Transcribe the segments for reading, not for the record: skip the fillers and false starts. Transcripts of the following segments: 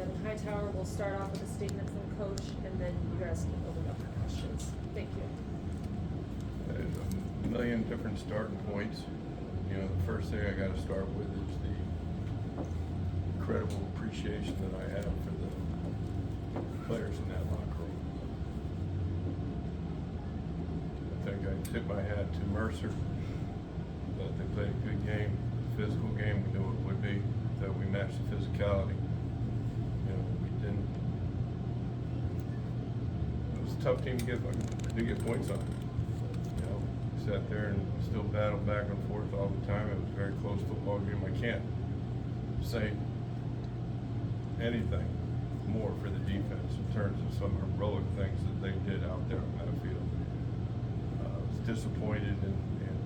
Kevin Hightower. We'll start off with a statement from Coach, and then you guys can open up for questions. Thank you. There's a million different starting points. You know, the first thing I got to start with is the incredible appreciation that I have for the players in that locker room. I think I tip my hat to Mercer that they played a good game, physical game. We knew it would be, that we matched the physicality. You know, we didn't. It was a tough team to get points on. You know, we sat there and still battled back and forth all the time. It was a very close football game. I can't say anything more for the defense in terms of some heroic things that they did out there on that field. I was disappointed in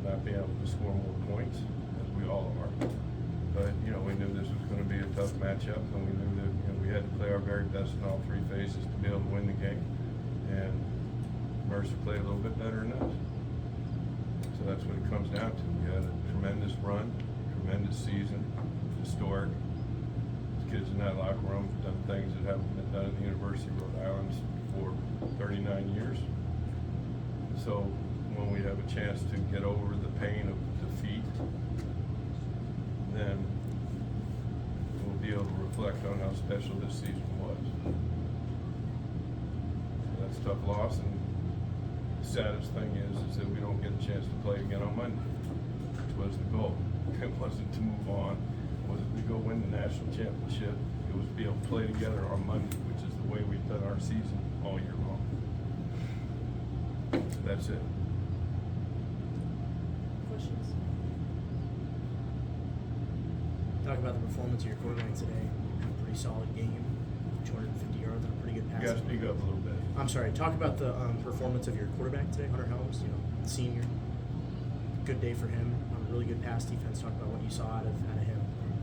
not being able to score more points, as we all are. But, you know, we knew this was going to be a tough matchup, and we knew that, you know, we had to play our very best in all three phases to be able to win the game. And Mercer played a little bit better than us. So that's what it comes down to. We had a tremendous run, tremendous season, historic. Kids in that locker room have done things that haven't been done at the University of Rhode Island for 39 years. So when we have a chance to get over the pain of defeat, then we'll be able to reflect on how special this season was. That's a tough loss, and the saddest thing is that we don't get a chance to play again on Monday, which was the goal. It wasn't to move on. Wasn't to go win the national championship. It was to be able to play together on Monday, which is the way we've done our season all year long. That's it. Questions? Talk about the performance of your quarterback today. Pretty solid game. 250 yards and a pretty good pass. You got to speak up a little bit. I'm sorry. Talk about the performance of your quarterback today, Hunter Helms. You know, senior. Good day for him. A really good pass defense. Talk about what you saw out of him.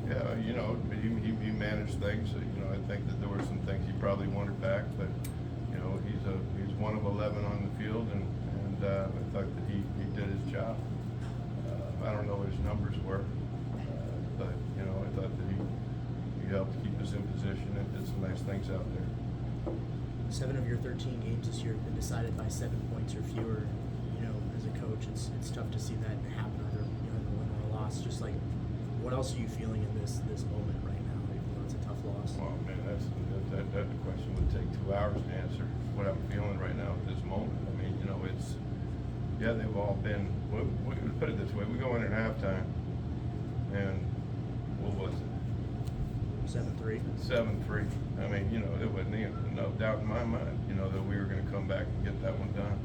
Yeah, you know, he managed things. You know, I think that there were some things he probably wanted back, but you know, he's one of 11 on the field, and I thought that he did his job. I don't know what his numbers were, but you know, I thought that he helped keep us in position and did some nice things out there. 7 of your 13 games this year have been decided by 7 points or fewer. You know, as a coach, it's tough to see that happen, either a win or a loss. Just like, what else are you feeling in this moment right now? Even though it's a tough loss. Well, man, that question would take 2 hours to answer. What I'm feeling right now at this moment. I mean, you know, they've all been. We put it this way: we go in at halftime, and what was it? 7-3. 7-3. I mean, you know, it wasn't even no doubt in my mind, you know, that we were going to come back and get that one done.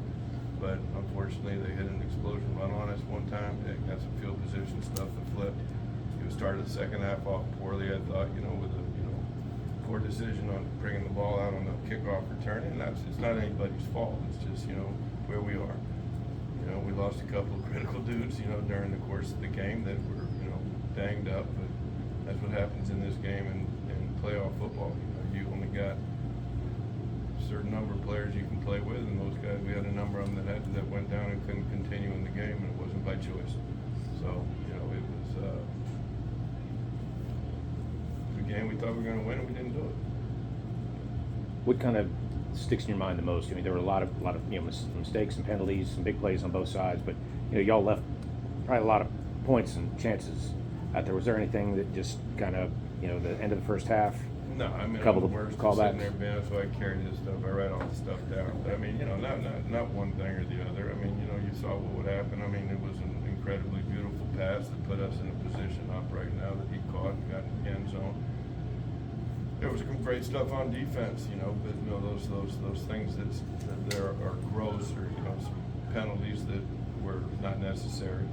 But unfortunately, they hit an explosion run on us one time. They got some field position stuff that flipped. Started the second half off poorly, I thought, you know, with a poor decision on bringing the ball out on the kickoff return, and it's not anybody's fault. It's just, you know, where we are. You know, we lost a couple of critical dudes, you know, during the course of the game that were, you know, banged up, but that's what happens in this game and playoff football. You know, you only got a certain number of players you can play with, and those guys, we had a number of them that went down and couldn't continue in the game, and it wasn't by choice. So, you know, it was game we thought we were going to win, and we didn't do it. What kind of sticks in your mind the most? I mean, there were a lot of you know, mistakes and penalties, some big plays on both sides, but you know, y'all left probably a lot of points and chances out there. Was there anything that just kind of, you know, the end of the first half? No, I mean, couple of worst callbacks. Sitting there, Ben, so I carried this stuff. I write all the stuff down. But I mean, you know, not one thing or the other. I mean, you know, you saw what would happen. I mean, it was an incredibly beautiful pass that put us in a position up right now that he caught and got in the end zone. There was some great stuff on defense, you know, but you know, those things that there are gross, or you know, some penalties that were not necessary.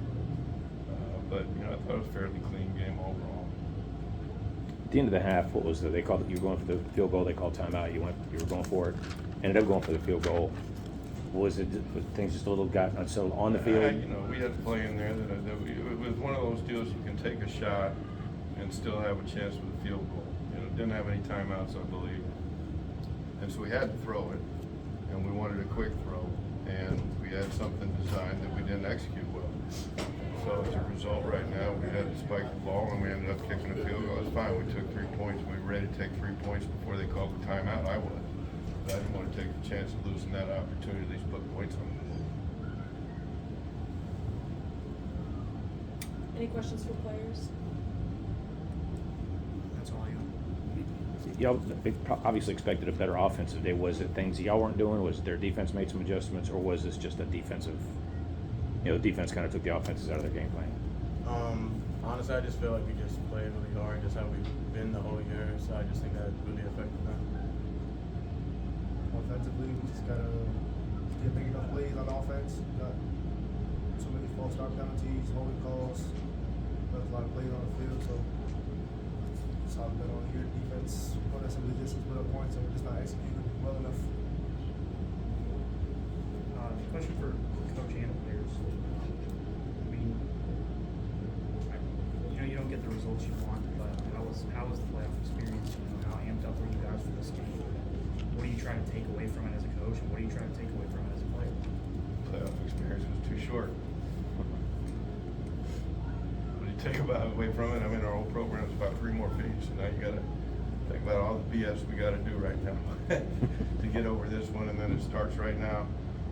But you know, I thought it was a fairly clean game overall. At the end of the half, what was they called? You were going for the field goal. They called timeout. You were going for it. Ended up going for the field goal. Was things just a little got unsettled on the field? You know, we had a play in there that it was one of those deals you can take a shot and still have a chance with a field goal. You know, didn't have any timeouts, I believe, and so we had to throw it, and we wanted a quick throw, and we had something designed that we didn't execute well. So as a result, right now, we had to spike the ball and we ended up kicking a field goal. It's fine. We took 3 points. We were ready to take 3 points before they called the timeout. I was. But I didn't want to take the chance of losing that opportunity to at least put points on the board. Any questions for players? That's all I got. Y'all obviously expected a better offensive day. Was it things y'all weren't doing? Was it their defense made some adjustments, or was this just a defensive? The defense kind of took the offenses out of their game plan. Honestly, I just feel like we just played really hard, just how we've been the whole year. So I just think that really affected them. Offensively, we just gotta get big enough plays on offense. Got too many false start penalties, holding calls. Left a lot of plays on the field, so that's how we've been on here. Defense put us in positions, put up points, and we're just not executing well enough. Question for coach and players. I mean, you don't get the results you want, but how was the playoff experience? How amped up were you guys for this game? What are you trying to take away from it as a coach, and what are you trying to take away from it as a player? Playoff experience was too short. What do you take away from it? I mean, our whole program's about 3 more fees, and now you gotta think about all the BS we gotta do right now to get over this one, and then it starts right now.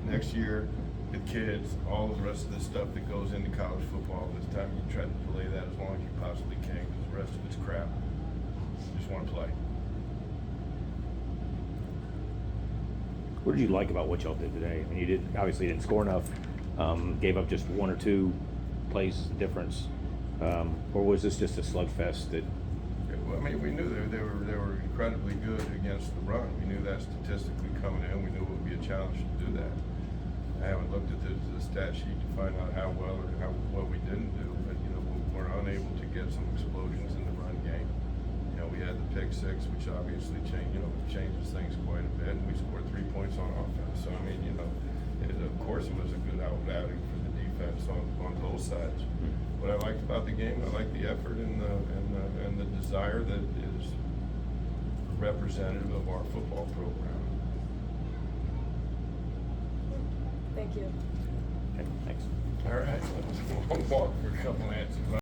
Next year, the kids, all the rest of the stuff that goes into college football. This time you try to delay that as long as you possibly can, because the rest of it's crap. You just want to play. What did you like about what y'all did today? I mean, you obviously didn't score enough, gave up just 1 or 2 plays difference, or was this just a slugfest that? Well, I mean, we knew they were incredibly good against the run. We knew that statistically coming in. We knew it would be a challenge to do that. I haven't looked at the stat sheet to find out how well or what we didn't do, but we're unable to get some explosions in the run game. We had the pick 6, which obviously changes things quite a bit, and we scored 3 points on offense. So I mean, of course it was a good outing for the defense on both sides. What I liked about the game, I liked the effort and the desire that is representative of our football program. Thank you. Okay, thanks. All right, let's walk for a couple answers.